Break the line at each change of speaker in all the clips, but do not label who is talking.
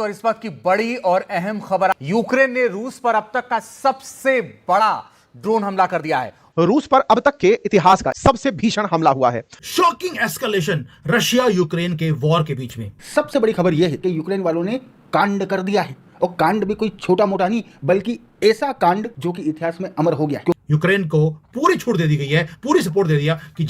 और इस वक्त की बड़ी और अहम खबर, यूक्रेन ने रूस पर अब तक का सबसे बड़ा ड्रोन हमला कर दिया है।
रूस पर अब तक के इतिहास का सबसे भीषण हमला हुआ है।
शॉकिंग एस्केलेशन रशिया यूक्रेन के वॉर के बीच में।
सबसे बड़ी खबर यह है कि यूक्रेन वालों ने कांड कर दिया है, और कांड भी कोई छोटा मोटा नहीं, बल्कि ऐसा कांड जो कि इतिहास में अमर हो गया।
यूक्रेन को पूरी छूट दे दी गई है, पूरी सपोर्ट दे दिया कि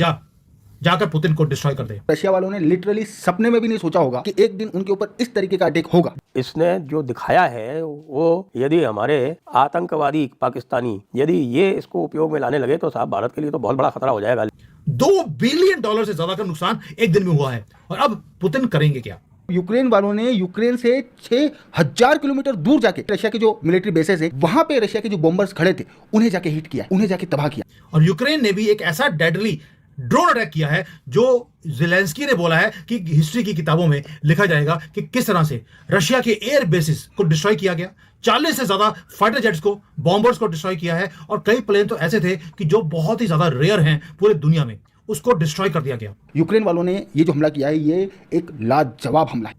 जाकर पुतिन को डिस्ट्रॉय कर दे।
रशिया वालों ने लिटरली सपने में भी नहीं सोचा होगा कि एक दिन उनके ऊपर इस तरीके का अटैक होगा।
इसने जो दिखाया है वो यदि हमारे आतंकवादी पाकिस्तानी यदि ये इसको उपयोग में लाने लगे तो साहब भारत के लिए तो बहुत बड़ा खतरा हो जाएगा।
$2 बिलियन से ज्यादा का नुकसान एक दिन में हुआ है, और अब पुतिन करेंगे क्या?
यूक्रेन वालों ने यूक्रेन से 6000 किलोमीटर दूर जाके रशिया के जो मिलिट्री बेसेस है वहां पे रशिया के जो बॉम्बर्स खड़े थे उन्हें जाके हिट किया, उन्हें जाके तबाह किया।
और यूक्रेन ने भी एक ऐसा डेडली ड्रोन अटैक किया है जो ज़ेलेंस्की ने बोला है कि हिस्ट्री की किताबों में लिखा जाएगा कि किस तरह से रशिया के एयर बेसिस को डिस्ट्रॉय किया गया। 40 से ज्यादा फाइटर जेट्स को, बॉम्बर्स को डिस्ट्रॉय किया है, और कई प्लेन तो ऐसे थे कि जो बहुत ही ज्यादा रेयर हैं पूरे दुनिया में, उसको डिस्ट्रॉय कर दिया गया।
यूक्रेन वालों ने ये जो हमला किया है ये एक लाजवाब हमला है,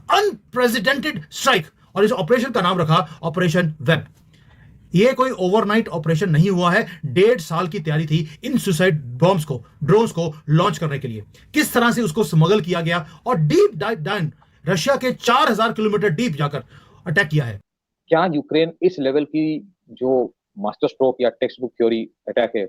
अनप्रेसिडेंटेड स्ट्राइक, और इस ऑपरेशन का नाम रखा ऑपरेशन वेब। ये कोई ओवरनाइट ऑपरेशन नहीं हुआ है, 1.5 साल की तैयारी थी इन सुसाइड बॉम्ब्स को, ड्रोन्स को लॉन्च करने के लिए। किस तरह से उसको स्मगल किया गया और डीप डाउन रशिया के 4000 किलोमीटर डीप जाकर अटैक किया है।
क्या यूक्रेन इस लेवल की जो मास्टर स्ट्रोक या टेक्स्ट बुक थ्योरी अटैक है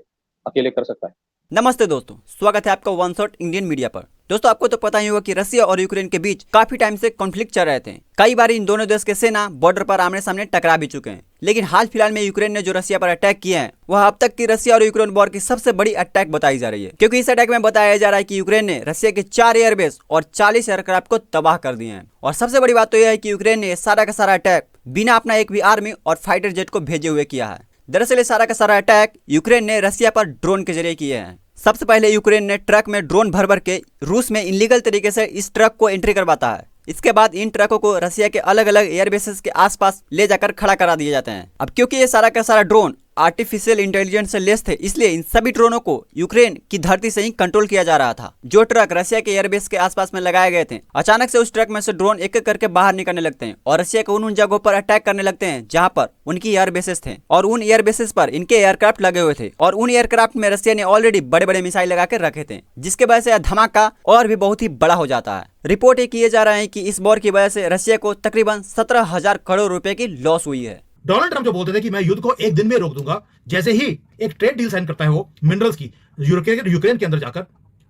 अकेले कर सकता है?
नमस्ते दोस्तों, स्वागत है आपका वन शॉट इंडियन मीडिया पर। दोस्तों, आपको तो पता ही होगा कि रशिया और यूक्रेन के बीच काफी टाइम से कॉन्फ्लिक्ट चल रहे थे। कई बार इन दोनों देश के सेना बॉर्डर पर आमने सामने टकरा भी चुके हैं, लेकिन हाल फिलहाल में यूक्रेन ने जो रशिया पर अटैक किया है वह अब तक की रशिया और यूक्रेन वॉर की सबसे बड़ी अटैक बताई जा रही है, क्योंकि इस अटैक में बताया जा रहा है कि यूक्रेन ने रशिया के 4 एयरबेस और 40 एयरक्राफ्ट को तबाह कर दिए हैं। और सबसे बड़ी बात तो यह है कि यूक्रेन ने सारा का सारा अटैक बिना अपना एक भी आर्मी और फाइटर जेट को भेजे हुए किया है। दरअसल ये सारा का सारा अटैक यूक्रेन ने रशिया पर ड्रोन के जरिए किए हैं। सबसे पहले यूक्रेन ने ट्रक में ड्रोन भर भर के रूस में इनलीगल तरीके से इस ट्रक को एंट्री करवाता है। इसके बाद इन ट्रकों को रशिया के अलग अलग एयरबेसेस के आसपास ले जाकर खड़ा करा दिए जाते हैं। अब क्योंकि ये सारा का सारा ड्रोन आर्टिफिशियल इंटेलिजेंस से लेस थे, इसलिए इन सभी ड्रोनों को यूक्रेन की धरती से ही कंट्रोल किया जा रहा था। जो ट्रक रशिया के एयरबेस के आसपास में लगाए गए थे, अचानक से उस ट्रक में से ड्रोन एक एक करके बाहर निकलने लगते हैं और रशिया के उन जगहों पर अटैक करने लगते हैं जहां पर उनकी एयरबेसेस थे, और उन एयरबेसेस पर इनके एयरक्राफ्ट लगे हुए थे, और उन एयरक्राफ्ट में रशिया ने ऑलरेडी बड़े बड़े मिसाइल लगा के रखे थे, जिसके वजह से धमाका और भी बहुत ही बड़ा हो जाता है। रिपोर्ट ये किए जा रहे हैं कि इस वॉर की वजह से रशिया को तकरीबन 17,000 करोड़ रुपए की लॉस हुई है।
डोनाल्ड ट्रंप जो बोलते थे कि मैं युद्ध को एक दिन में रोक दूंगा, जैसे ही एक ट्रेड डील साइन करता है वो मिनरल्स की यूक्रेन के अंदर जाकर,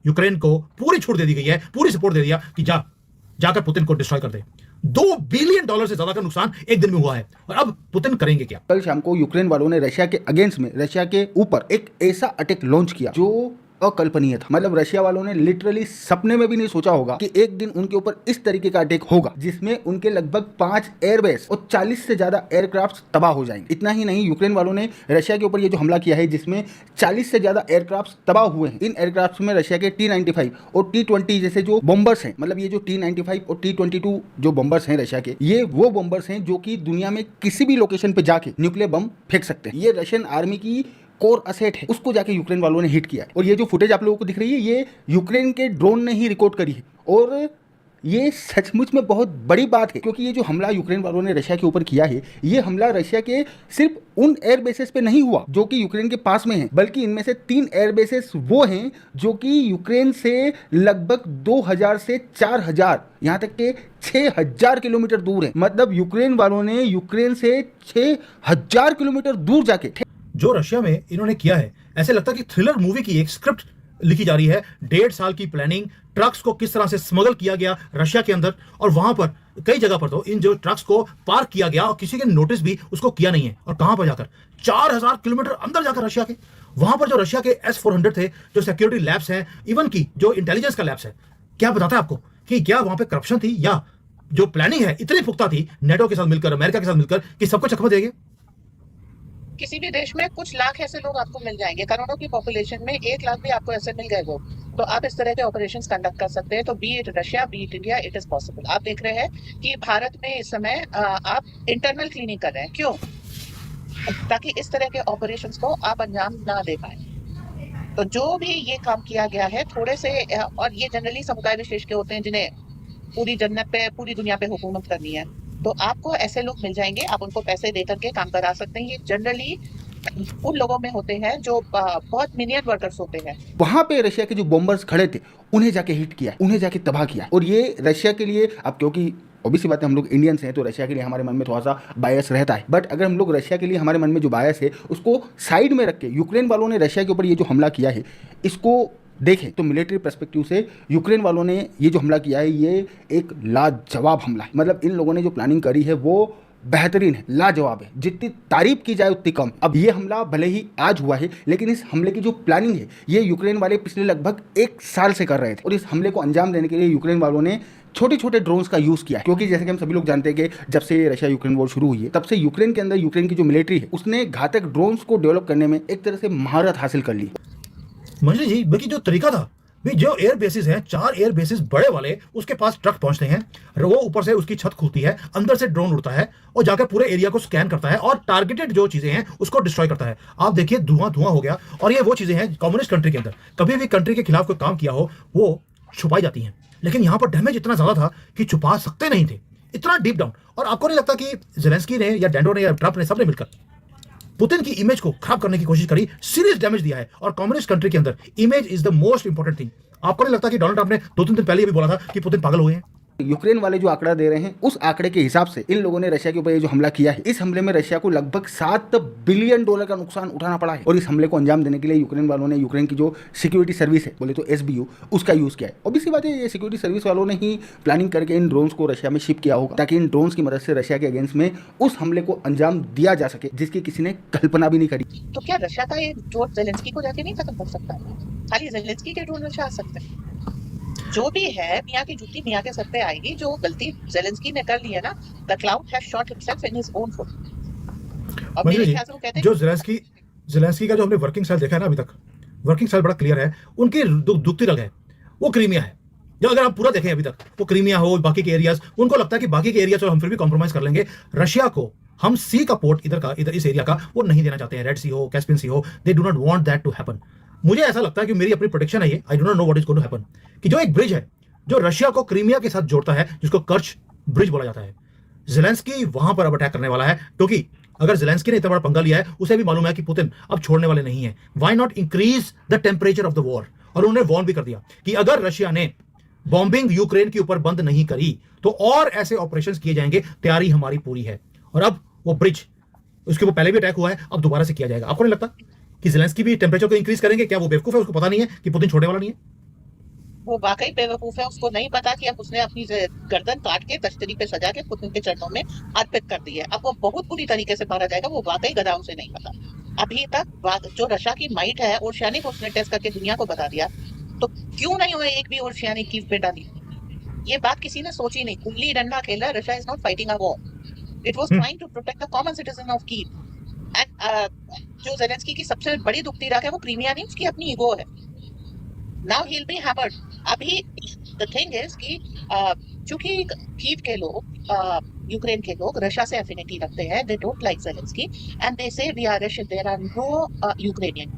यूक्रेन को पूरी छूट दे दी गई है, पूरी सपोर्ट दे दिया कि जाकर पुतिन को डिस्ट्रॉय कर दे। $2 बिलियन से ज्यादा का नुकसान एक दिन में हुआ है, और अब पुतिन करेंगे क्या?
कल शाम को यूक्रेन वालों ने रशिया के अगेंस्ट में, रशिया के ऊपर एक ऐसा अटैक लॉन्च किया जो अकल्पनीय था। मतलब रशिया वालों ने लिटरली सपने में भी नहीं सोचा होगा कि एक दिन उनके ऊपर इस तरीके का अटैक होगा, जिसमें उनके लगभग 5 एयरबेस और 40 से ज्यादा एयरक्राफ्ट तबाह हो जाएंगे। इतना ही नहीं, यूक्रेन वालों ने रशिया के ऊपर ये जो हमला किया है जिसमें 40 से ज्यादा एयरक्राफ्ट तबाह हुए हैं। इन एयरक्राफ्ट में रशिया के T-95 और T-20 जैसे जो बॉम्बर्स हैं, मतलब ये जो T-95 और T-22 जो बॉम्बर्स हैं रशिया के, ये वो बॉम्बर्स हैं जो कि दुनिया में किसी भी लोकेशन पे जाके न्यूक्लियर बम फेंक सकते हैं। ये रशियन आर्मी की कोर असेट है, उसको जाके यूक्रेन वालों ने हिट किया है। और ये जो फुटेज आप लोगों को दिख रही है ये यूक्रेन के ड्रोन ने ही रिकॉर्ड करी है, और ये सचमुच में बहुत बड़ी बात है, क्योंकि ये जो हमला यूक्रेन वालों ने रशिया के ऊपर किया है, ये हमला रशिया के सिर्फ उन एयर बेसेस पे नहीं हुआ जो कि यूक्रेन के पास में हैं, बल्कि इनमें से 3 एयर बेसेस वो हैं जो कि यूक्रेन से लगभग 2000 से 4000, यहाँ तक के 6000 किलोमीटर दूर है। मतलब यूक्रेन वालों ने यूक्रेन से 6000 किलोमीटर दूर जाके
जो रशिया में इन्होंने किया है, ऐसे लगता है कि थ्रिलर मूवी की एक स्क्रिप्ट लिखी जा रही है। 1.5 साल की प्लानिंग, ट्रक्स को किस तरह से स्मगल किया गया रशिया के अंदर, और वहां पर कई जगह पर तो इन जो ट्रक्स को पार्क किया गया और किसी के नोटिस भी उसको किया नहीं है, और कहां पर जाकर 4000 किलोमीटर अंदर जाकर रशिया के वहां पर जो रशिया के S-400 थे, जो सिक्योरिटी लैब्स हैं, इवन की जो इंटेलिजेंस का लैब्स है, क्या बताता है आपको कि क्या वहां पे करप्शन थी, या जो प्लानिंग है इतनी पुख्ता थी नेटो के साथ मिलकर, अमेरिका के साथ मिलकर, कि सबको चकमा देंगे।
किसी भी देश में कुछ लाख ऐसे लोग आपको मिल जाएंगे, करोड़ों की पॉपुलेशन में 1 लाख भी आपको ऐसे मिल गए हो, तो आप इस तरह के ऑपरेशंस कंडक्ट कर सकते हैं। तो B it Russia, B it India, it is possible. आप देख रहे हैं कि भारत में इस समय आप इंटरनल क्लीनिंग कर रहे हैं, क्यों? ताकि इस तरह के ऑपरेशंस को आप अंजाम ना दे पाए। तो जो भी ये काम किया गया है थोड़े से, और ये जनरली समुदाय विशेष के होते हैं जिन्हें पूरी जन्नत पे, पूरी दुनिया पे हुकूमत करनी है, तो आपको ऐसे लोग मिल जाएंगे, आप उनको पैसे दे करके काम करा सकते हैं। ये जनरली उन लोगों में होते हैं जो बहुत मिनियन वर्कर्स होते हैं।
वहां पे रशिया के जो बॉम्बर्स खड़े थे उन्हें जाके हिट किया, उन्हें जाके तबाह किया। और ये रशिया के लिए, अब क्योंकि ऑब्वियसली बात है हम लोग इंडियंस हैं तो रशिया के लिए हमारे मन में थोड़ा सा बायस रहता है, बट अगर हम लोग रशिया के लिए हमारे मन में जो बायस है उसको साइड में रख के यूक्रेन वालों ने रशिया के ऊपर ये जो हमला किया है इसको देखें तो मिलिट्री पर्सपेक्टिव से यूक्रेन वालों ने ये जो हमला किया है ये एक लाजवाब हमला है। मतलब इन लोगों ने जो प्लानिंग करी है वो बेहतरीन है, लाजवाब है, जितनी तारीफ की जाए उतनी कम। अब ये हमला भले ही आज हुआ है लेकिन इस हमले की जो प्लानिंग है ये यूक्रेन वाले पिछले लगभग 1 साल से कर रहे थे। और इस हमले को अंजाम देने के लिए यूक्रेन वालों ने छोटे छोटे ड्रोन्स का यूज किया, क्योंकि जैसे कि हम सभी लोग जानते हैं कि जब से रशिया यूक्रेन वॉर शुरू हुई है तब से यूक्रेन के अंदर यूक्रेन की जो मिलिट्री है उसने घातक ड्रोन्स को डेवलप करने में एक तरह से महारत हासिल कर ली।
मंजरी जी, बाकी जो तरीका था भी, जो एयर बेसिस हैं 4 एयर बेसिस बड़े वाले, उसके पास ट्रक पहुंचते हैं, वो ऊपर से उसकी छत खुलती है, अंदर से ड्रोन उड़ता है और जाकर पूरे एरिया को स्कैन करता है और टारगेटेड जो चीजें हैं उसको डिस्ट्रॉय करता है। आप देखिए धुआं धुआं हो गया। और ये वो चीजें हैं कम्युनिस्ट कंट्री के अंदर कभी भी कंट्री के खिलाफ कोई काम किया हो वो छुपाई जाती हैं, लेकिन यहां पर डैमेज इतना ज्यादा था कि छुपा सकते नहीं थे, इतना डीप डाउन। और आपको नहीं लगता कि जेलेंस्की ने या डैंडो ने या ट्रंप ने सबने मिलकर पुतिन की इमेज को खराब करने की कोशिश करी, सीरियस डैमेज दिया है। और कम्युनिस्ट कंट्री के अंदर image is the most important thing. आपको नहीं लगता कि डोनाल्ड ट्रंप ने 2-3 दिन पहले ये भी बोला था कि पुतिन पागल हुए हैं?
यूक्रेन वाले जो आंकड़ा दे रहे हैं उस आंकड़े के हिसाब से इन लोगों ने रशिया के ऊपर ये जो हमला किया है इस हमले में रशिया को लगभग $7 बिलियन का नुकसान उठाना पड़ा है। और इस हमले को अंजाम देने के लिए यूक्रेन वालों ने यूक्रेन की जो सिक्योरिटी सर्विस है, बोले तो SBU, उसका यूज किया है। ऑब्वियसली बात है ये सिक्योरिटी सर्विस वालों ने ही प्लानिंग करके इन ड्रोन्स को रशिया में शिप किया होगा ताकि इन ड्रोन्स की मदद से रशिया के अगेंस्ट में उस हमले को अंजाम दिया जा सके जिसकी किसी ने कल्पना भी नहीं करी।
तो क्या रशिया का ये ड्रोन जेलेंस्की को जाके नहीं खत्म कर सकता? खाली जेलेंस्की के ड्रोन रशिया आ सकते हैं? जो भी है मियां की जूती मियां के सर पे आएगी। जो गलती जेलेंस्की ने कर ली है ना, the cloud has shot himself in his own foot. अब मेरे ख्याल से वो कहते हैं
जो जेलेंस्की का जो हमने वर्किंग स्टाइल देखा है ना, अभी तक वर्किंग स्टाइल बड़ा क्लियर है। उनकी दुखती रग है वो क्रीमिया है। जो अगर आप पूरा देखें अभी तक वो क्रीमिया हो, बाकी के एरियाज, उनको लगता है कि बाकी के एरिया तो हम फिर भी कॉम्प्रोमाइज कर लेंगे, रशिया को हम सी का पोर्ट इधर इस एरिया का वो नहीं देना चाहते हैं। रेड सी हो, कैस्पियन सी हो, they do not want that to happen. मुझे ऐसा लगता है कि मेरी अपनी प्रोडिक्शन है ये, I do not know what is going to happen, कि जो एक ब्रिज है जो रशिया को क्रीमिया के साथ जोड़ता है जिसको कर्च ब्रिज बोला जाता है, जेलेंस्की वहां पर अब अटैक करने वाला है। क्योंकि अगर जेलेंस्की ने इतना बड़ा पंगा लिया है उसे भी मालूम है कि पुतिन अब छोड़ने वाले नहीं है। Why not increase the temperature of the war. और उन्होंने वार्न भी कर दिया कि अगर रशिया ने बॉम्बिंग यूक्रेन के ऊपर बंद नहीं करी तो और ऐसे ऑपरेशंस किए जाएंगे, तैयारी हमारी पूरी है। और अब वो ब्रिज, उसके ऊपर पहले भी अटैक हुआ है, अब दोबारा से किया जाएगा। आपको नहीं लगता कि जेलेंस्की भी टेम्परेचर को इंक्रीज करेंगे? क्या वो बेवकूफ है, उसको पता नहीं है कि पुतिन छोड़ने वाला नहीं है?
वो वाकई बेवकूफ है, उसको नहीं पता कि अब उसने अपनी गर्दन काट के तश्तरी पे सजा के पुतिन के चरणों में अर्पित कर दी है। अब वो बहुत बुरी तरीके से मारा जाएगा। वो वाकई गधा, उसे नहीं पता अभी तक। जो रशिया की माइट है ओशियानिक उसने टेस्ट करके दुनिया को बता दिया, तो क्यों नहीं हुए एक भी ओशियानिक की पे डाली? ये बात किसी ने सोची नहीं। गुल्ली डंडा खेला। Russia is not fighting a war, it was trying to protect the common citizen of Kyiv. And जो जेलेंस्की की सबसे बड़ी दुखती राख है वो क्रीमिया नहीं, उसकी अपनी ईगो है। Now he will be hammered. अभी द थिंग इज कि चूंकि कीव के लोग, यूक्रेन के लोग रशिया से एफिनिटी रखते हैं, they don't like Zelensky and they say we are Russian, there are no Ukrainian.